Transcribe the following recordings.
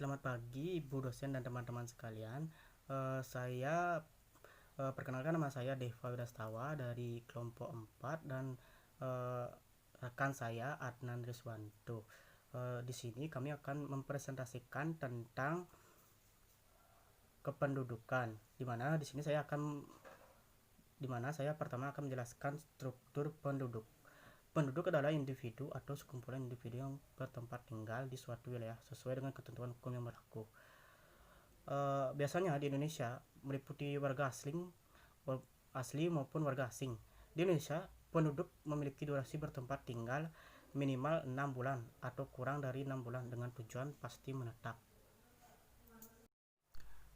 Selamat pagi, Ibu dosen dan teman-teman sekalian. Saya perkenalkan, nama saya Deva Widastawa dari kelompok 4 dan eh, rekan saya Adnan Rizwanto. Di sini kami akan mempresentasikan tentang kependudukan, di mana saya pertama akan menjelaskan struktur penduduk. Penduduk adalah individu atau sekumpulan individu yang bertempat tinggal di suatu wilayah sesuai dengan ketentuan hukum yang berlaku. Biasanya di Indonesia meliputi warga asli maupun warga asing. Di Indonesia, penduduk memiliki durasi bertempat tinggal minimal 6 bulan atau kurang dari 6 bulan dengan tujuan pasti menetap.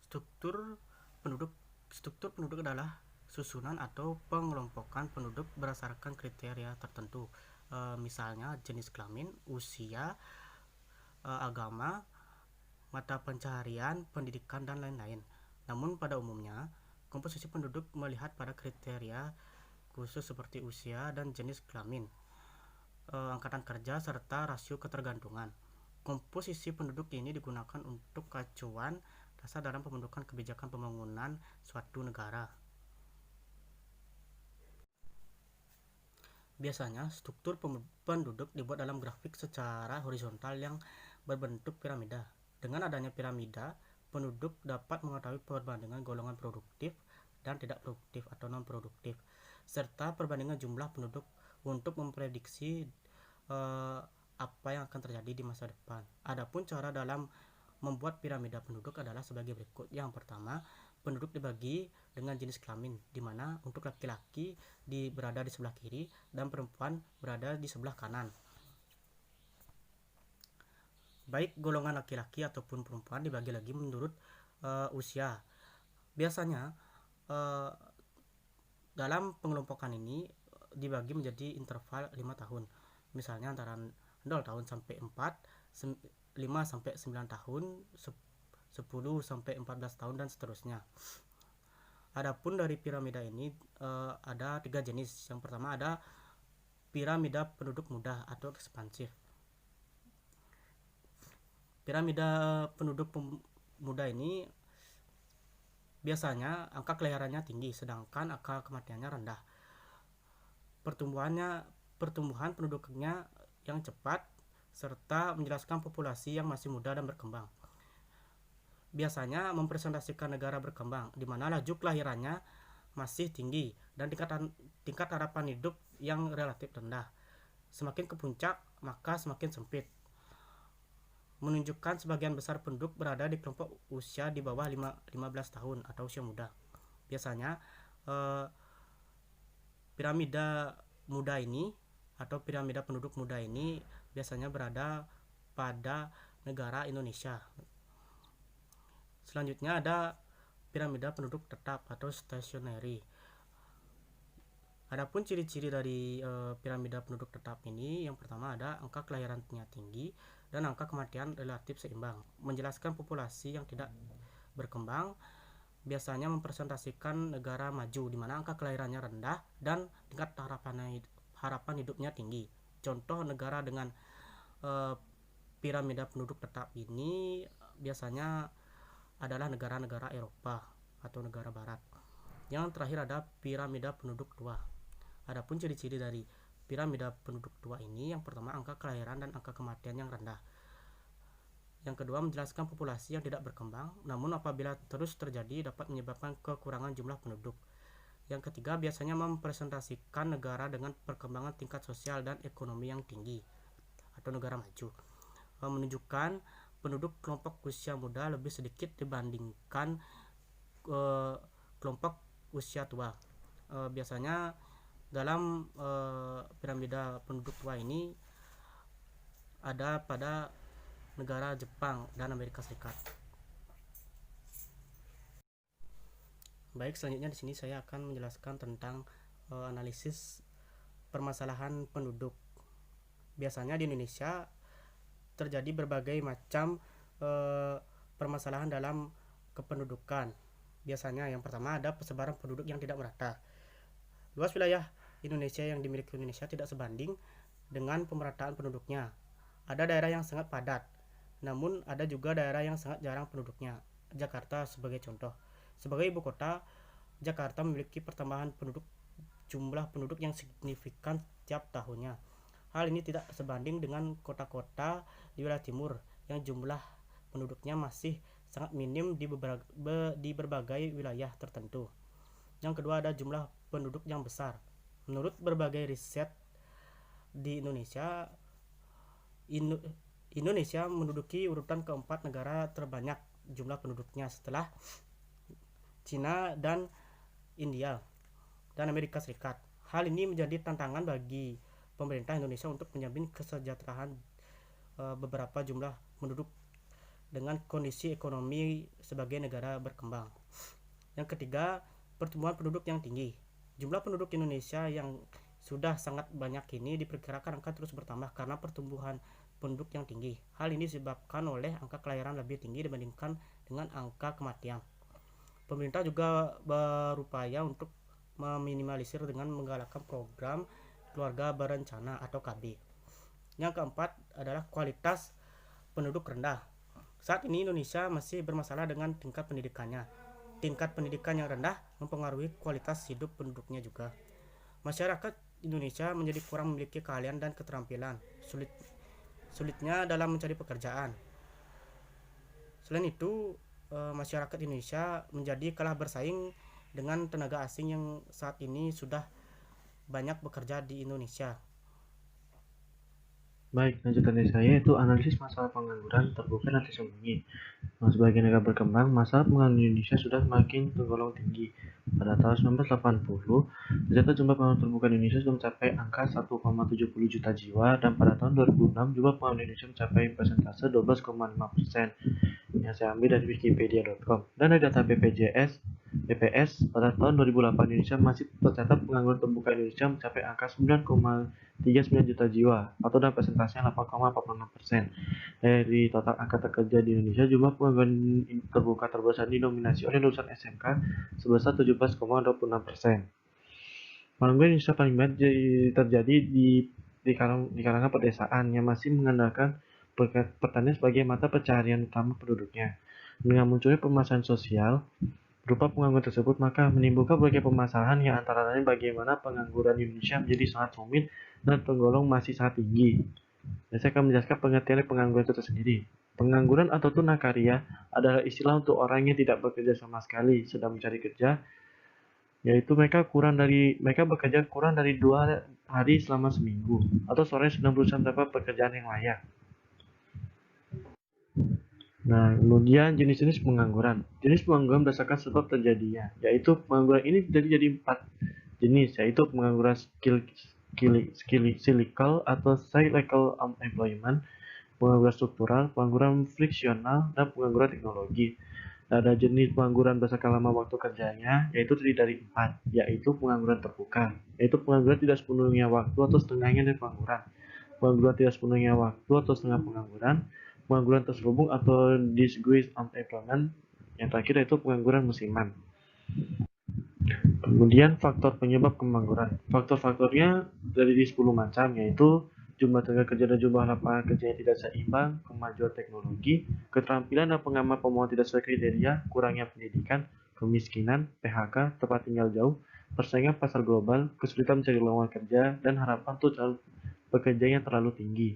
Struktur penduduk struktur penduduk adalah susunan atau pengelompokan penduduk berdasarkan kriteria tertentu. Misalnya jenis kelamin, usia, agama, mata pencaharian, pendidikan, dan lain-lain. Namun pada umumnya, komposisi penduduk melihat pada kriteria khusus seperti usia dan jenis kelamin, angkatan kerja, serta rasio ketergantungan. Komposisi penduduk ini digunakan untuk acuan dasar dalam pembentukan kebijakan pembangunan suatu negara. Biasanya, struktur penduduk dibuat dalam grafik secara horizontal yang berbentuk piramida. Dengan adanya piramida, penduduk dapat mengetahui perbandingan golongan produktif dan tidak produktif atau non-produktif, serta perbandingan jumlah penduduk untuk memprediksi apa yang akan terjadi di masa depan. Adapun cara dalam membuat piramida penduduk adalah sebagai berikut. Yang pertama, penduduk dibagi dengan jenis kelamin, di mana untuk laki-laki berada di sebelah kiri dan perempuan berada di sebelah kanan. Baik golongan laki-laki ataupun perempuan dibagi lagi menurut usia. Biasanya dalam pengelompokan ini dibagi menjadi interval 5 tahun. Misalnya antara 0 tahun sampai 4, 5 sampai 9 tahun, 10 sampai 14 tahun, dan seterusnya. Adapun dari piramida ini ada 3 jenis. Yang pertama ada piramida penduduk muda atau ekspansif. Piramida penduduk muda ini biasanya angka kelahirannya tinggi sedangkan angka kematiannya rendah. Pertumbuhan penduduknya yang cepat serta menjelaskan populasi yang masih muda dan berkembang. Biasanya mempresentasikan negara berkembang di mana laju kelahirannya masih tinggi dan tingkat harapan hidup yang relatif rendah. Semakin ke puncak maka semakin sempit, menunjukkan sebagian besar penduduk berada di kelompok usia di bawah 15 tahun atau usia muda. Biasanya piramida muda ini atau piramida penduduk muda ini biasanya berada pada negara Indonesia. Selanjutnya ada piramida penduduk tetap atau stationary. Adapun ciri-ciri dari piramida penduduk tetap ini, yang pertama ada angka kelahirannya tinggi dan angka kematian relatif seimbang. Menjelaskan populasi yang tidak berkembang, biasanya mempresentasikan negara maju di mana angka kelahirannya rendah dan tingkat harapan hidupnya tinggi. Contoh negara dengan piramida penduduk tetap ini biasanya adalah negara-negara Eropa atau negara barat. Yang terakhir ada piramida penduduk tua. Adapun ciri-ciri dari piramida penduduk tua ini, yang pertama angka kelahiran dan angka kematian yang rendah. Yang kedua menjelaskan populasi yang tidak berkembang, namun apabila terus terjadi dapat menyebabkan kekurangan jumlah penduduk. Yang ketiga biasanya mempresentasikan negara dengan perkembangan tingkat sosial dan ekonomi yang tinggi atau negara maju. Menunjukkan penduduk kelompok usia muda lebih sedikit dibandingkan kelompok usia tua. Biasanya dalam piramida penduduk tua ini ada pada negara Jepang dan Amerika Serikat. Baik, selanjutnya di sini saya akan menjelaskan tentang analisis permasalahan penduduk. Biasanya di Indonesia terjadi berbagai macam permasalahan dalam kependudukan. Biasanya yang pertama ada persebaran penduduk yang tidak merata. Luas wilayah Indonesia yang dimiliki Indonesia tidak sebanding dengan pemerataan penduduknya. Ada daerah yang sangat padat Namun ada juga daerah yang sangat jarang penduduknya. Jakarta sebagai contoh. Sebagai ibu kota, Jakarta memiliki pertambahan jumlah penduduk yang signifikan setiap tahunnya. Hal ini tidak sebanding dengan kota-kota di wilayah timur yang jumlah penduduknya masih sangat minim di berbagai wilayah tertentu. Yang kedua ada jumlah penduduk yang besar. Menurut berbagai riset di Indonesia menduduki urutan keempat negara terbanyak jumlah penduduknya setelah Cina dan India dan Amerika Serikat. Hal ini menjadi tantangan bagi pemerintah Indonesia untuk menjamin kesejahteraan beberapa jumlah penduduk dengan kondisi ekonomi sebagai negara berkembang. Yang ketiga, pertumbuhan penduduk yang tinggi. Jumlah penduduk Indonesia yang sudah sangat banyak ini diperkirakan akan terus bertambah karena pertumbuhan penduduk yang tinggi. Hal ini disebabkan oleh angka kelahiran lebih tinggi dibandingkan dengan angka kematian. Pemerintah juga berupaya untuk meminimalisir dengan menggalakkan program keluarga berencana atau KB. Yang keempat adalah kualitas penduduk rendah. Saat ini Indonesia masih bermasalah dengan tingkat pendidikannya. Tingkat pendidikan yang rendah mempengaruhi kualitas hidup penduduknya juga. Masyarakat Indonesia menjadi kurang memiliki keahlian dan keterampilan. Sulitnya dalam mencari pekerjaan. Selain itu, masyarakat Indonesia menjadi kalah bersaing dengan tenaga asing yang saat ini sudah banyak bekerja di Indonesia. Baik, lanjutan dari saya itu analisis masalah pengangguran terbuka dan tersembunyi. Sebagai negara berkembang, masalah pengangguran Indonesia sudah semakin tergolong tinggi. Pada tahun 1980, tercatat jumlah pengangguran terbuka di Indonesia sudah mencapai angka 1,70 juta jiwa, dan pada tahun 2006 jumlah pengangguran Indonesia mencapai persentase 12,5%. Yang saya ambil dari wikipedia.com. Dan dari data BPS pada tahun 2008 Indonesia masih tercatat pengangguran terbuka Indonesia mencapai angka 9,39 juta jiwa atau dalam persentasenya 8,46%. Dari total angkatan kerja di Indonesia, jumlah pengangguran terbuka terbesar didominasi oleh lulusan SMK sebesar 17,26%. Pengangguran Indonesia paling banyak terjadi di kalangan pedesaan yang masih mengandalkan pertanian sebagai mata pencaharian utama penduduknya. Dengan munculnya permasalahan sosial berupa pengangguran tersebut, maka menimbulkan berbagai permasalahan yang antara lain bagaimana pengangguran di Indonesia menjadi sangat rumit dan tergolong masih sangat tinggi. Dan saya akan menjelaskan pengertian pengangguran itu tersendiri. Pengangguran atau tunakarya adalah istilah untuk orang yang tidak bekerja sama sekali sedang mencari kerja, yaitu mereka bekerja kurang dari 2 hari selama seminggu, atau sore sedang berusaha mendapat pekerjaan yang layak. Nah, kemudian jenis-jenis pengangguran. Jenis pengangguran berdasarkan sebab terjadinya, yaitu pengangguran ini jadi 4 jenis, yaitu pengangguran cyclical atau cyclical unemployment, pengangguran struktural, pengangguran friksional, dan pengangguran teknologi. Ada jenis pengangguran berdasarkan lama waktu kerjanya, yaitu terdiri dari 4, yaitu pengangguran terbuka, yaitu pengangguran tidak sepenuhnya waktu atau setengahnya dari pengangguran, pengangguran tidak sepenuhnya waktu atau setengah pengangguran terselubung atau disguised unemployment, yang terakhir yaitu pengangguran musiman. Kemudian faktor penyebab pengangguran. Faktor-faktornya dari 10 macam, yaitu jumlah tenaga kerja dan jumlah lapangan kerja yang tidak seimbang, kemajuan teknologi, keterampilan dan pengalaman pemohon tidak sesuai kriteria, kurangnya pendidikan, kemiskinan, PHK, tempat tinggal jauh, persaingan pasar global, kesulitan mencari lowongan kerja, dan harapan untuk pekerja yang terlalu tinggi.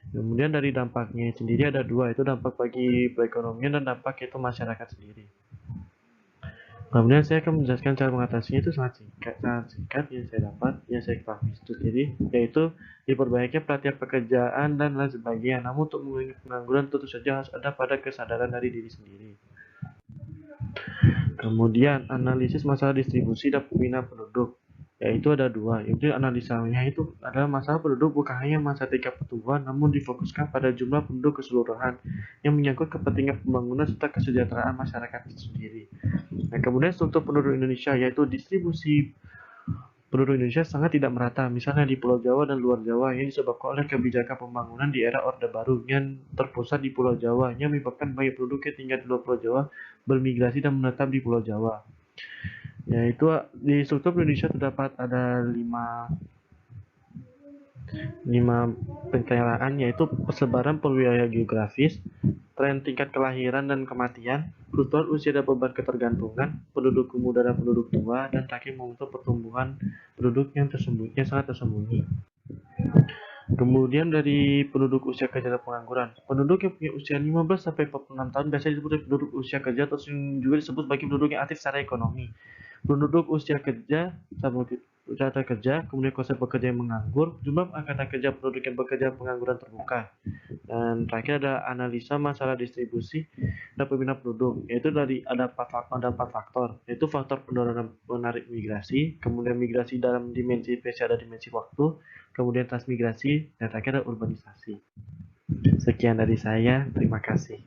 Kemudian dari dampaknya sendiri ada 2, yaitu dampak bagi perekonomian dan dampak itu masyarakat sendiri. Kemudian saya akan menjelaskan cara mengatasinya itu sangat singkat yang saya pahami itu sendiri, yaitu diperbaikinya pelatihan pekerjaan dan lain sebagainya. Namun untuk mengurangi pengangguran tentu saja harus ada pada kesadaran dari diri sendiri. Kemudian analisis masalah distribusi dan pembinaan penduduk, yaitu ada 2. Yaitu analisanya itu adalah masalah penduduk bukan hanya masalah tingkat pertumbuhan, namun difokuskan pada jumlah penduduk keseluruhan yang menyangkut kepentingan pembangunan serta kesejahteraan masyarakat itu sendiri. Nah, kemudian struktur penduduk Indonesia, yaitu distribusi penduduk Indonesia sangat tidak merata, misalnya di Pulau Jawa dan luar Jawa, yang disebabkan oleh kebijakan pembangunan di era Orde Baru yang terpusat di Pulau Jawa, yang menyebabkan banyak penduduk yang tinggal di luar Pulau Jawa bermigrasi dan menetap di Pulau Jawa. Yaitu di struktur Indonesia terdapat ada 5 5 pencerahan yaitu persebaran perwilayah geografis, tren tingkat kelahiran dan kematian, fluktuasi usia dan beban ketergantungan, penduduk muda dan penduduk tua, dan terakhir membentuk pertumbuhan penduduk yang sangat tersembunyi. Kemudian dari penduduk usia kerja dan pengangguran. Penduduk yang punya usia 15 sampai 46 tahun biasanya disebut penduduk usia kerja atau juga disebut sebagai penduduk yang aktif secara ekonomi. Penduduk usia kerja sama usia kerja, kemudian konsep bekerja yang menganggur, jumlah angkatan kerja penduduk yang bekerja pengangguran terbuka. Dan terakhir ada analisa masalah distribusi dan peminat penduduk, yaitu ada empat faktor, yaitu faktor pendorong menarik migrasi, kemudian migrasi dalam dimensi spesial dan dimensi waktu, kemudian transmigrasi, dan terakhir ada urbanisasi. Sekian dari saya, terima kasih.